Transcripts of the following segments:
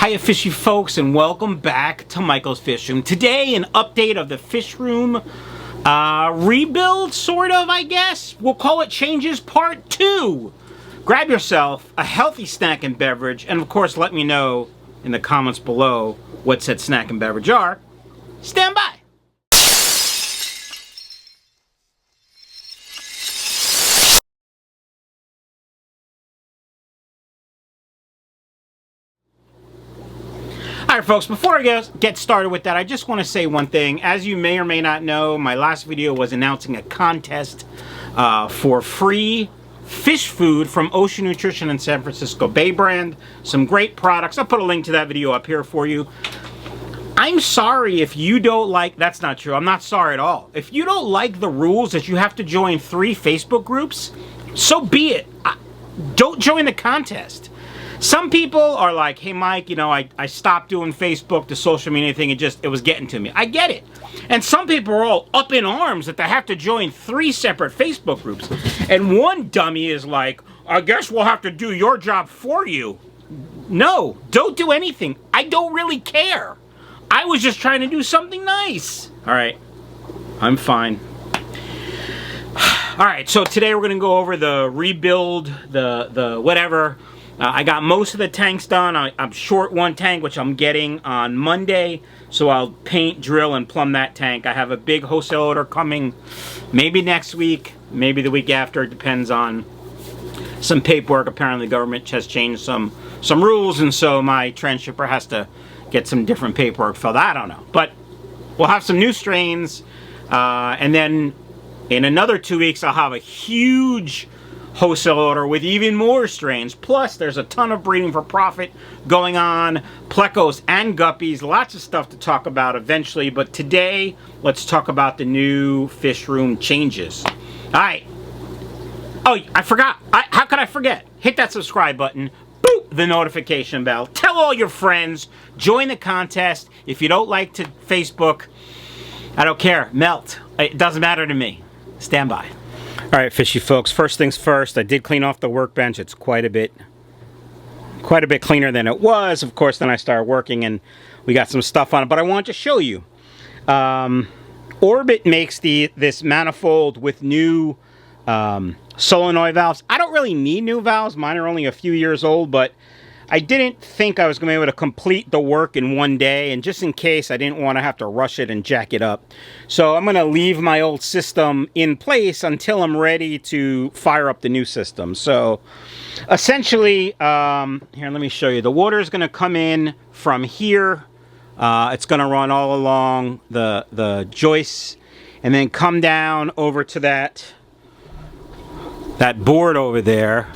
Hiya fishy folks, and welcome back to Michael's Fish Room. Today, an update of the fish room rebuild, sort of, I guess. We'll call it changes part 2. Grab yourself a healthy snack and beverage, and of course let me know in the comments below what said snack and beverage are. Stand by. Alright folks, before I get started with that, I just want to say one thing. As you may or may not know, my last video was announcing a contest for free fish food from Ocean Nutrition and San Francisco Bay brand. Some great products. I'll put a link to that video up here for you. I'm sorry if you don't like... That's not true. I'm not sorry at all. If you don't like the rules that you have to join 3 Facebook groups, so be it. Don't join the contest. Some people are like, hey Mike, you know, I stopped doing Facebook, the social media thing, it was getting to me. I get it. And some people are all up in arms that they have to join 3 separate Facebook groups. And one dummy is like, I guess we'll have to do your job for you. No, don't do anything. I don't really care. I was just trying to do something nice. All right, I'm fine. All right, so today we're going to go over the rebuild, the whatever. I got most of the tanks done. I'm short 1 tank, which I'm getting on Monday. So I'll paint, drill, and plumb that tank. I have a big wholesale order coming maybe next week, maybe the week after. It depends on some paperwork. Apparently the government has changed some rules, and so my transshipper has to get some different paperwork filled. I don't know. But we'll have some new strains, and then in another 2 weeks I'll have a huge wholesale order with even more strains. Plus there's a ton of breeding for profit going on, plecos and guppies, lots of stuff to talk about eventually. But today let's talk about the new fish room changes. All right. Oh, I forgot. How could I forget? Hit that subscribe button, boop, the notification bell, tell all your friends, join the contest. If you don't like to Facebook, I don't care, melt, it doesn't matter to me. Stand by. Alright fishy folks, first things first, I did clean off the workbench. It's quite a bit cleaner than it was. Of course, then I started working and we got some stuff on it, but I wanted to show you. Orbit makes this manifold with new solenoid valves. I don't really need new valves, mine are only a few years old, but I didn't think I was going to be able to complete the work in one day, and just in case, I didn't want to have to rush it and jack it up. So I'm going to leave my old system in place until I'm ready to fire up the new system. So essentially, here, let me show you. The water is going to come in from here. It's going to run all along the joists and then come down over to that board over there,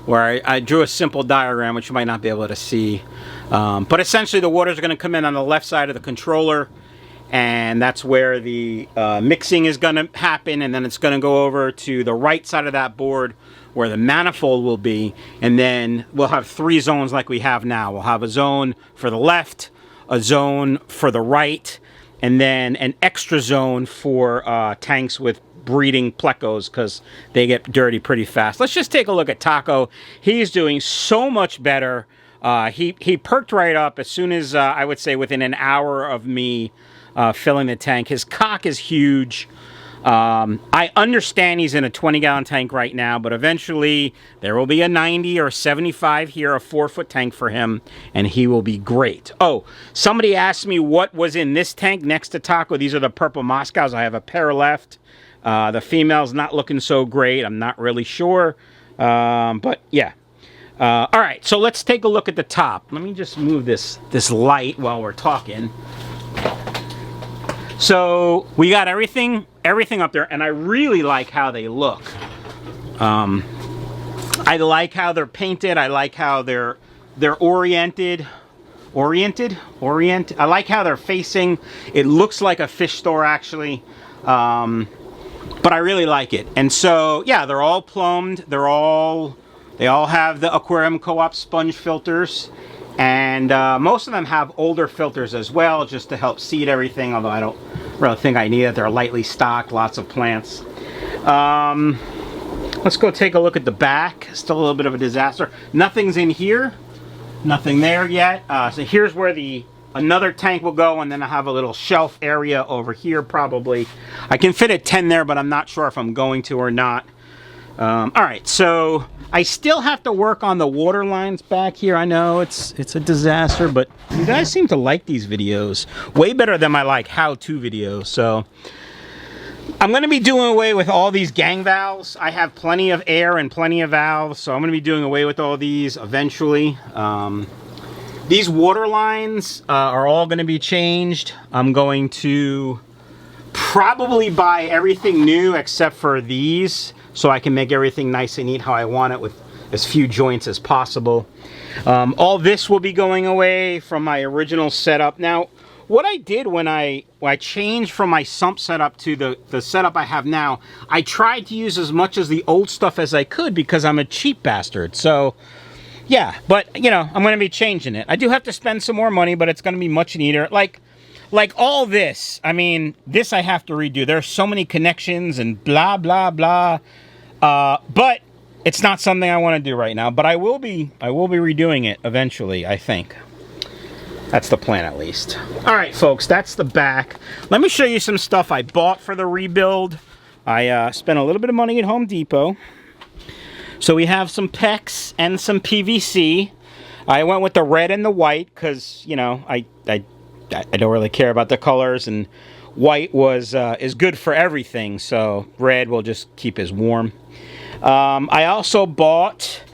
where I drew a simple diagram, which you might not be able to see. But essentially the water is going to come in on the left side of the controller, and that's where the mixing is going to happen, and then it's going to go over to the right side of that board where the manifold will be, and then we'll have 3 zones like we have now. We'll have a zone for the left, a zone for the right, and then an extra zone for tanks with breeding plecos, because they get dirty pretty fast. Let's just take a look at Taco. He's doing so much better. He perked right up as soon as I would say within an hour of me filling the tank. His cock is huge. I understand he's in a 20-gallon tank right now, but eventually there will be a 90 or 75 here, a 4-foot tank for him, and he will be great. Oh, somebody asked me what was in this tank next to Taco. These are the purple Moscows. I have a pair left. The female's not looking so great. I'm not really sure. But yeah. All right, so let's take a look at the top. Let me just move this light while we're talking. So we got everything up there, and I really like how they look. I like how they're painted. I like how they're oriented. I like how they're facing. It looks like a fish store actually. But I really like it. And so, yeah, they're all plumbed. They all have the Aquarium Co-op sponge filters. And most of them have older filters as well, just to help seed everything, although I don't really think I need it. They're lightly stocked, lots of plants. Let's go take a look at the back. Still a little bit of a disaster. Nothing's in here. Nothing there yet. So here's where another tank will go, and then I have a little shelf area over here probably. I can fit a 10 there, but I'm not sure if I'm going to or not. All right, so I still have to work on the water lines back here. I know it's a disaster, but you guys seem to like these videos way better than my like how-to videos. So I'm going to be doing away with all these gang valves. I have plenty of air and plenty of valves, so I'm going to be doing away with all these eventually. These water lines are all going to be changed. I'm going to probably buy everything new except for these, so I can make everything nice and neat how I want it with as few joints as possible. All this will be going away from my original setup. Now, what I did when I changed from my sump setup to the setup I have now, I tried to use as much of the old stuff as I could because I'm a cheap bastard. So, yeah, but, you know, I'm going to be changing it. I do have to spend some more money, but it's going to be much neater. Like all this, I mean, this I have to redo. There's so many connections and blah, blah, blah. But it's not something I want to do right now. But I will be redoing it eventually, I think. That's the plan, at least. All right, folks, that's the back. Let me show you some stuff I bought for the rebuild. I spent a little bit of money at Home Depot. So we have some PEX and some PVC. I went with the red and the white because, you know, I don't really care about the colors, and white is good for everything. So red will just keep us warm. I also bought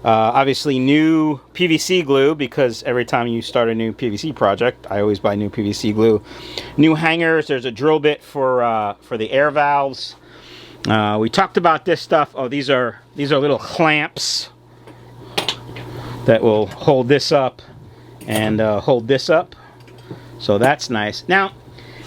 obviously new PVC glue, because every time you start a new PVC project, I always buy new PVC glue. New hangers. There's a drill bit for the air valves. We talked about this stuff. Oh, these are little clamps that will hold this up and hold this up. So that's nice. Now,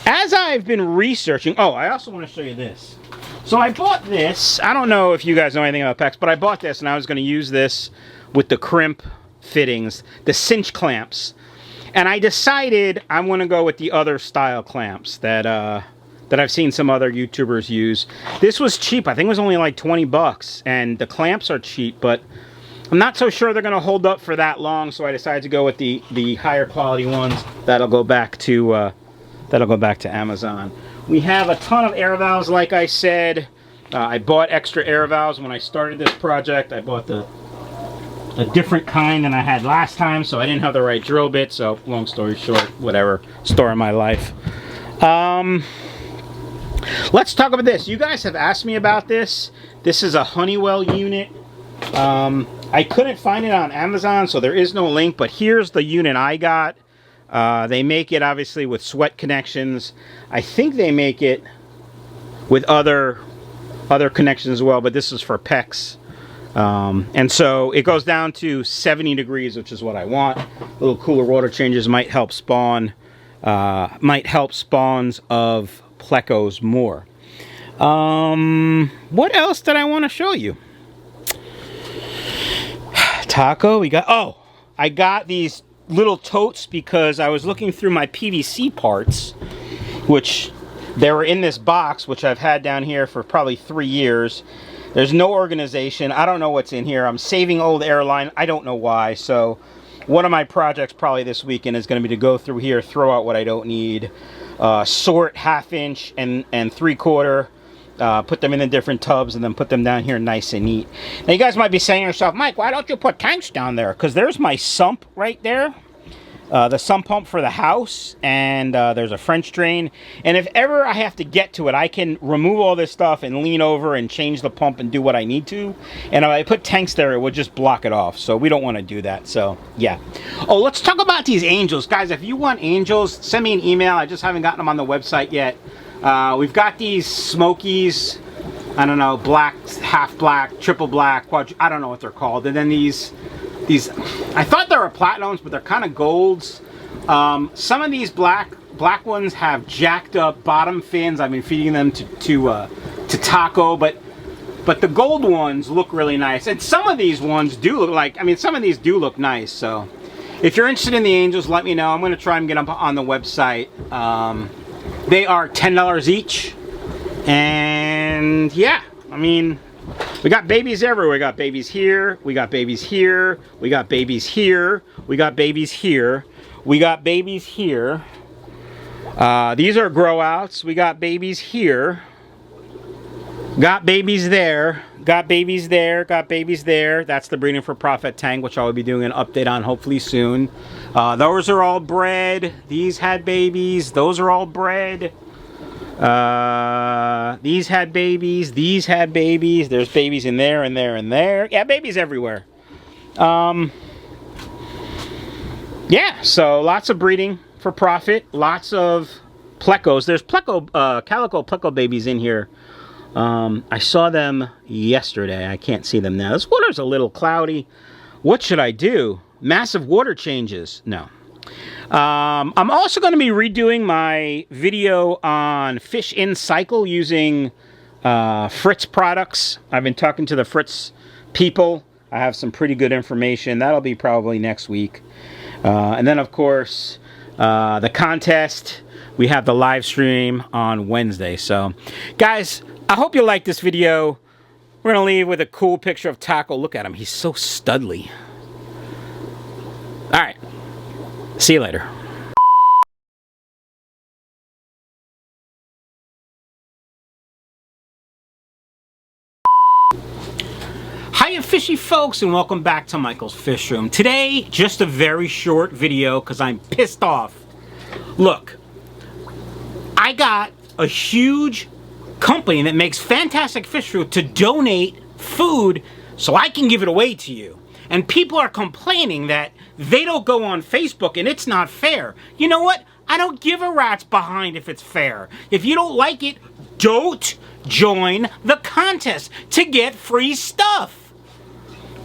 as I've been researching, oh, I also want to show you this. So I bought this. I don't know if you guys know anything about PEX, but I bought this, and I was going to use this with the crimp fittings, the cinch clamps. And I decided I'm going to go with the other style clamps that I've seen some other YouTubers use. This was cheap. I think it was only like 20 bucks, and the clamps are cheap, but I'm not so sure they're going to hold up for that long, so I decided to go with the higher quality ones. That'll go back to Amazon. We have a ton of air valves, like I said. I bought extra air valves when I started this project. I bought a different kind than I had last time, so I didn't have the right drill bit. So, long story short, whatever. Story of my life. Let's talk about this. You guys have asked me about this. This is a Honeywell unit. I couldn't find it on Amazon, so there is no link, but here's the unit I got. They make it obviously with sweat connections. I think they make it with other connections as well, but this is for PEX. And so it goes down to 70 degrees, which is what I want. A little cooler water changes might help spawns of plecos more. What else did I want to show you? Taco, I got these little totes because I was looking through my PVC parts, which they were in this box, which I've had down here for probably 3 years. There's no organization. I don't know what's in here. I'm saving old Airline. I don't know why. So one of my projects probably this weekend is going to be to go through here, throw out what I don't need, sort 1/2 inch and 3/4, put them in the different tubs, and then put them down here nice and neat. Now you guys might be saying to yourself, Mike, why don't you put tanks down there? Because there's my sump right there. The sump pump for the house, and there's a French drain. And if ever I have to get to it, I can remove all this stuff and lean over and change the pump and do what I need to. And if I put tanks there, it would just block it off. So we don't want to do that. So yeah. Oh, let's talk about these angels. Guys, if you want angels, send me an email. I just haven't gotten them on the website yet. We've got these Smokies. I don't know, black, half black, triple black, I don't know what they're called. And then these, I thought they were platinums, but they're kind of golds. Some of these black ones have jacked up bottom fins. I've been feeding them to Taco, but the gold ones look really nice. And some of these ones do look like, some of these do look nice. So if you're interested in the angels, let me know. I'm going to try and get them on the website. They are $10 each. And yeah, We got babies everywhere. We got babies here. We got babies here. We got babies here. We got babies here. We got babies here. These are grow outs. We got babies here. Got babies there. Got babies there. Got babies there. That's the breeding for profit tank, which I will be doing an update on hopefully soon. Those are all bred. These had babies. Those are all bred. These had babies. These had babies. There's babies in there and there and there. Yeah, babies everywhere. Yeah, so lots of breeding for profit. Lots of plecos. There's pleco, calico pleco babies in here. I saw them yesterday. I can't see them now. This water's a little cloudy. What should I do? Massive water changes. No. I'm also going to be redoing my video on fish in cycle using Fritz products. I've been talking to the Fritz people. I have some pretty good information. That'll be probably next week. And then, of course, the contest. We have the live stream on Wednesday. So, guys, I hope you like this video. We're going to leave with a cool picture of Taco. Look at him. He's so studly. All right. See you later. Hiya fishy folks, and welcome back to Michael's Fish Room. Today, just a very short video because I'm pissed off. Look, I got a huge company that makes fantastic fish food to donate food so I can give it away to you. And people are complaining that they don't go on Facebook and it's not fair. You know what? I don't give a rat's behind if it's fair. If you don't like it, don't join the contest to get free stuff.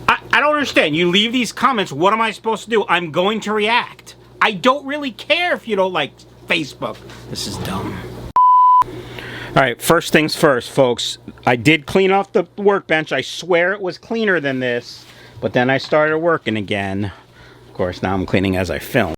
I don't understand. You leave these comments, what am I supposed to do? I'm going to react. I don't really care if you don't like Facebook. This is dumb. Alright, first things first, folks. I did clean off the workbench. I swear it was cleaner than this. But then I started working again. Of course, now I'm cleaning as I film.